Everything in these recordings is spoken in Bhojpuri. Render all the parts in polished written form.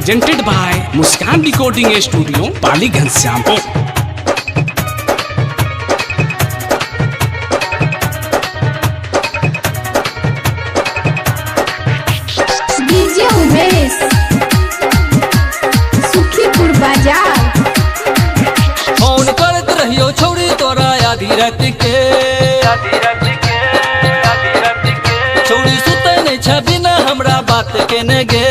presented by Muskan Recording Studio, Paliganj, Shyampur. DJ Umesh Sukhipur बाजार। फोन करत रहियो छोड़ी तोरा आधी रात के छोड़ी सुते नहीं छ बिना हमरा बात के ने गे।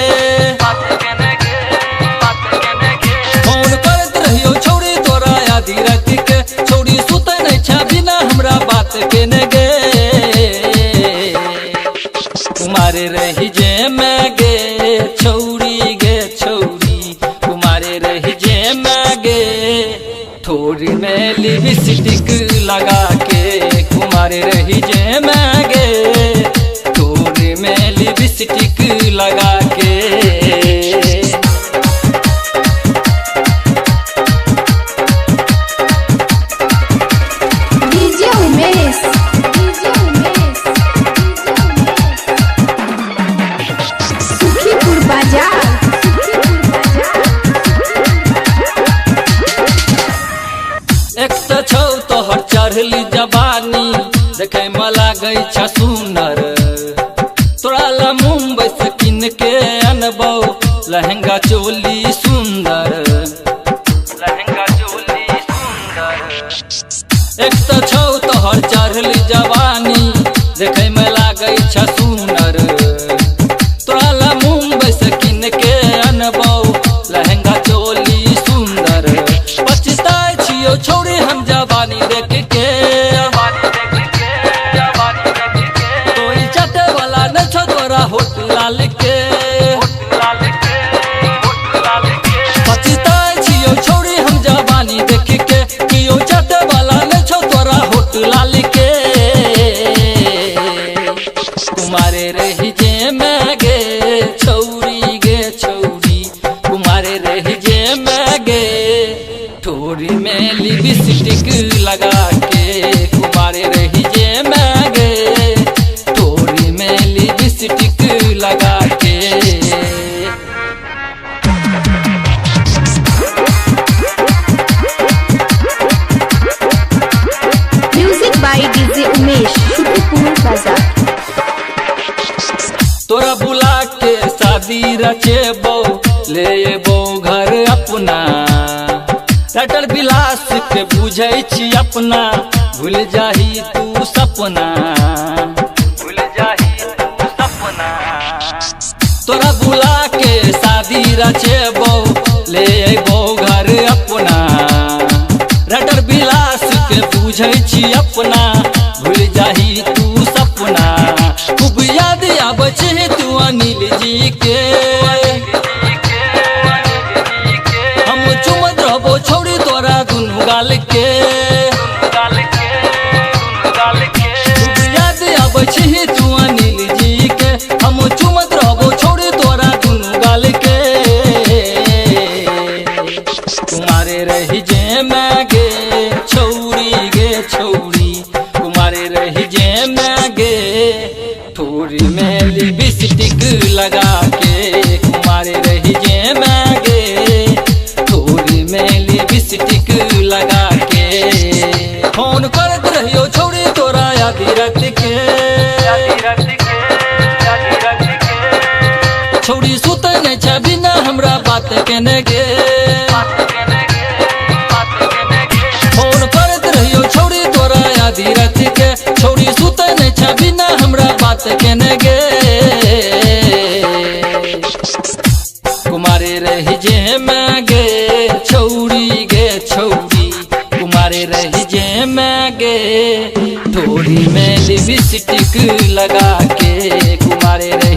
फोन करत रहियो छोड़ी तोरा आधी रात के छोड़ी सुते नहीं छ बिना हमरा बात के ने गे। कुमारे रही जे मैं गे छौरी गे छौरी कुमारे रही जे मैं गे थोड़ी में लिपस्टिक लगा के कुमारे रही जे मैं गे थोड़ी में लिपस्टिक लगा के। डीजे उमेश सुखीपुर बाजार। एक तो छौ तोहर चढ़ली जवानी देखे में लागै छ सुनर तोरा ला मुंबई से किन के अनबौ लहंगा चोली सुंदर लहंगा चोली सुंदर। एक तो छौ तोहर चढ़ली जवानी देखे में लागै छ सुनर तोरा ला मुंबई से किन के अनबौ लहंगा चोली सुंदर। पछताई छियो छोड़ी हम जवानी देख के कोई चटे वाला न छो तोरा होट लाल के। पछताई छियो छोड़ी हम जवानी देख के कियो चटे वाला न छो तोरा होट लाल के। कुमारे रही जे मैं गे छौरी गे छौरी कुमारे रही जे मैं गे थोड़ी में लिपस्टिक लगा के कुमारे रही जे मैं गे थोड़ी में लिपस्टिक लगा के। Music by DJ Umesh Sukhipur बाजार। तोरा बुला के शादी रचेबो ले एबो घर अपना टटल बिलास के बुझै छी अपना भूल जाही तू सपना भूल जाही तू सपना। तोरा बुला के शादी रचेबो ले एबो घर अपना रटल बिलास के बुझै छी अपना भूल जाही तू सपना। खूब याद आबै छै तू अनिल जी के हम चुमत रहबो छोड़ी तोरा दुनू गाल के। खूब याद आबै छै तू अनिल जी के हम चुमत रहबो छोड़ी तोरा दुनू गाल के। कुमारे रही जे मैं गे छौरी गे छौरी कुमारे रही जे मैं गे थोड़ी में लिपस्टिक लगा के कुमारे रही जे मैं गे थोड़ी में लिपस्टिक लगा के। फोन करत रहियो छोड़ी तोरा आधी रात के छोड़ी सुते नहीं छ बिना हमरा बात के ने गे। फोन करत रहियो छोड़ी तोरा आधी रात के छोड़ी सुते नहीं छ बिना हमरा बात के ने गे। कुमारे रही जे मैं गे छौरी गे छौरी कुमारे रही जे मैं गे थोड़ी में लिपस्टिक लगा के कुमारे रही